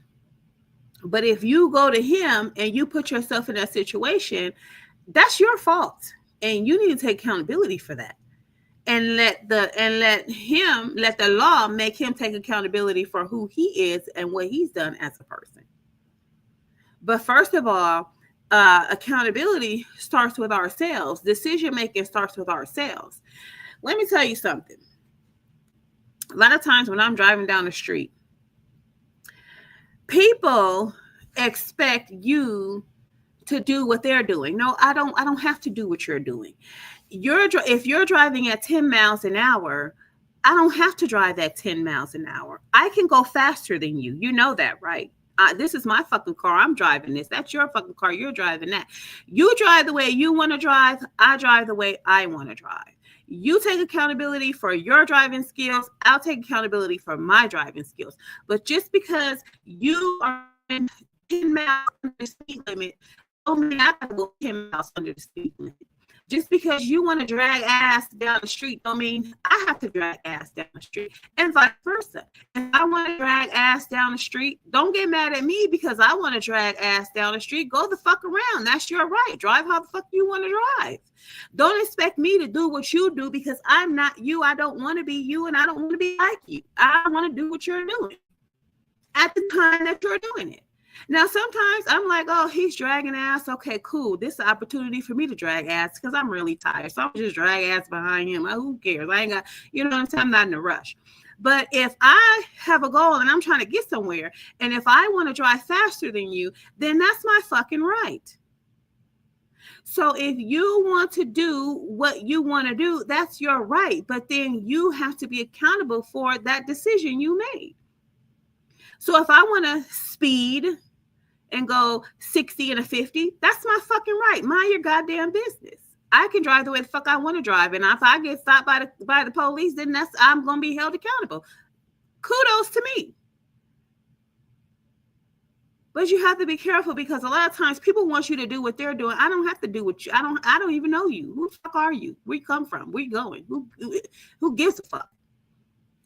But if you go to him and you put yourself in that situation, that's your fault, and you need to take accountability for that. And let the law make him take accountability for who he is and what he's done as a person. But first of all, accountability starts with ourselves. Decision making starts with ourselves. Let me tell you something. A lot of times when I'm driving down the street, people expect you to do what they're doing. No, I don't have to do what you're doing. If you're driving at 10 miles an hour, I don't have to drive at 10 miles an hour. I can go faster than you. You know that, right? This is my fucking car. I'm driving this. That's your fucking car. You're driving that. You drive the way you want to drive. I drive the way I want to drive. You take accountability for your driving skills. I'll take accountability for my driving skills. But just because you are in 10 miles under the speed limit, don't mean I have to go 10 miles under the speed limit. Just because you want to drag ass down the street don't mean I have to drag ass down the street, and vice versa. If I want to drag ass down the street, don't get mad at me because I want to drag ass down the street. Go the fuck around. That's your right. Drive how the fuck you want to drive. Don't expect me to do what you do, because I'm not you. I don't want to be you, and I don't want to be like you. I want to do what you're doing at the time that you're doing it. Now, sometimes I'm like, oh, he's dragging ass. Okay, cool. This is an opportunity for me to drag ass because I'm really tired. So I'm just drag ass behind him. Who cares? I ain't got, you know what I'm saying? I'm not in a rush. But if I have a goal and I'm trying to get somewhere, and if I want to drive faster than you, then that's my fucking right. So if you want to do what you want to do, that's your right. But then you have to be accountable for that decision you made. So if I want to speed and go 60 and a 50, that's my fucking right. Mind your goddamn business. I can drive the way the fuck I want to drive. And if I get stopped by the police, then I'm going to be held accountable. Kudos to me. But you have to be careful because a lot of times people want you to do what they're doing. I don't have to do what you. I don't even know you. Who the fuck are you? Where you come from? Where you going? Who gives a fuck?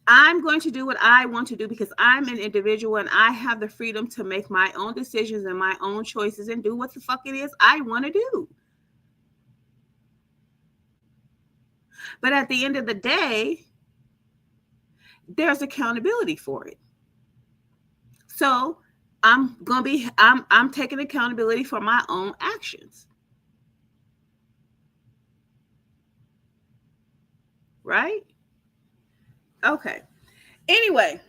I'm going to do what I want to do because I'm an individual and I have the freedom to make my own decisions and my own choices and do what the fuck it is I want to do. But at the end of the day, there's accountability for it. So I'm taking accountability for my own actions. Right? Okay. Anyway,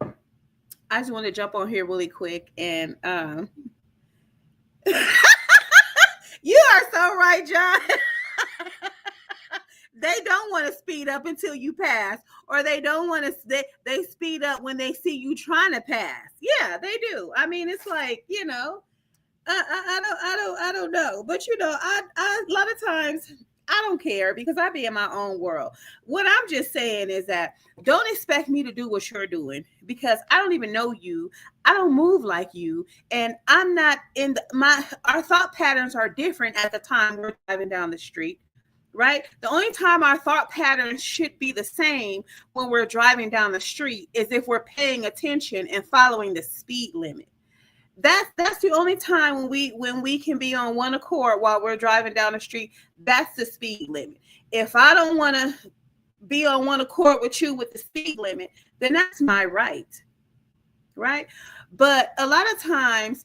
I just want to jump on here really quick and you are so right, John. They don't want to speed up until you pass, or they don't want to. They speed up when they see you trying to pass. Yeah, they do. I mean, it's like, you know, I don't know, but you know, I a lot of times I don't care because I be in my own world. What I'm just saying is that don't expect me to do what you're doing because I don't even know you. I don't move like you, and I'm not in our thought patterns are different at the time we're driving down the street. Right? The only time our thought patterns should be the same when we're driving down the street is if we're paying attention and following the speed limit. That's the only time when we can be on one accord while we're driving down the street. That's the speed limit. If I don't want to be on one accord with you with the speed limit, then that's my right. Right? But a lot of times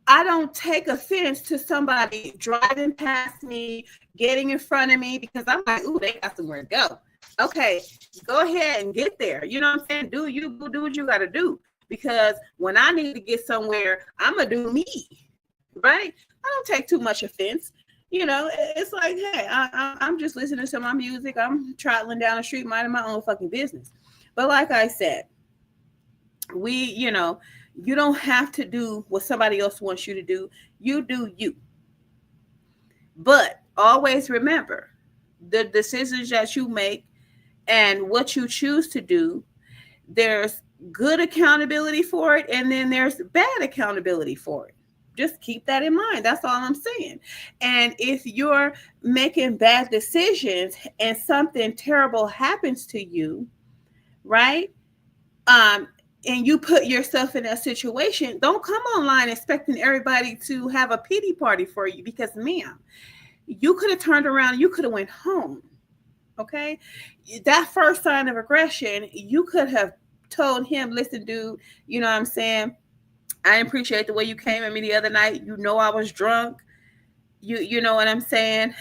I don't take offense to somebody driving past me, getting in front of me, because I'm like, ooh, they got somewhere to go. Okay, go ahead and get there. You know what I'm saying? Do what you got to do. Because when I need to get somewhere, I'm going to do me. Right? I don't take too much offense. You know, it's like, hey, I'm just listening to my music. I'm traveling down the street, minding my own fucking business. But like I said, you don't have to do what somebody else wants you to do. You do you. But always remember the decisions that you make and what you choose to do. There's good accountability for it, and then there's bad accountability for it. Just keep that in mind. That's all I'm saying. And if you're making bad decisions and something terrible happens to you, right? And you put yourself in that situation, don't come online expecting everybody to have a pity party for you because, ma'am, you could have turned around and you could have went home. Okay? That first sign of aggression, you could have told him, listen, dude, you know what I'm saying? I appreciate the way you came at me the other night. You know I was drunk. You know what I'm saying?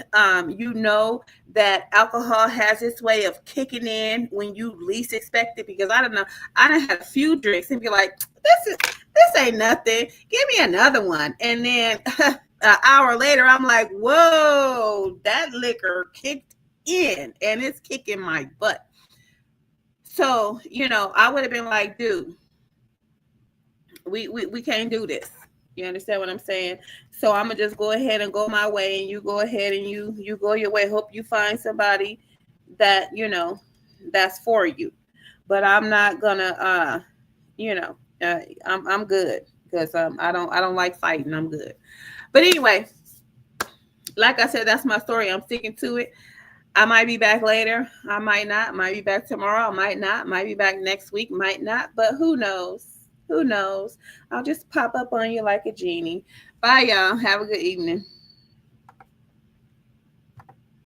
You know that alcohol has its way of kicking in when you least expect it, because I don't know. I done had a few drinks and be like, this ain't nothing. Give me another one. And then an hour later, I'm like, whoa, that liquor kicked in and it's kicking my butt. So, you know, I would have been like, dude, we can't do this. You understand what I'm saying? So I'm gonna just go ahead and go my way, and you go ahead and you go your way. Hope you find somebody that, you know, that's for you. But I'm not gonna I'm good because I don't like fighting. I'm good. But anyway, like I said, that's my story. I'm sticking to it. I might be back later. I might not. Might be back tomorrow. I might not. Might be back next week. Might not. But who knows? Who knows? I'll just pop up on you like a genie. Bye, y'all. Have a good evening.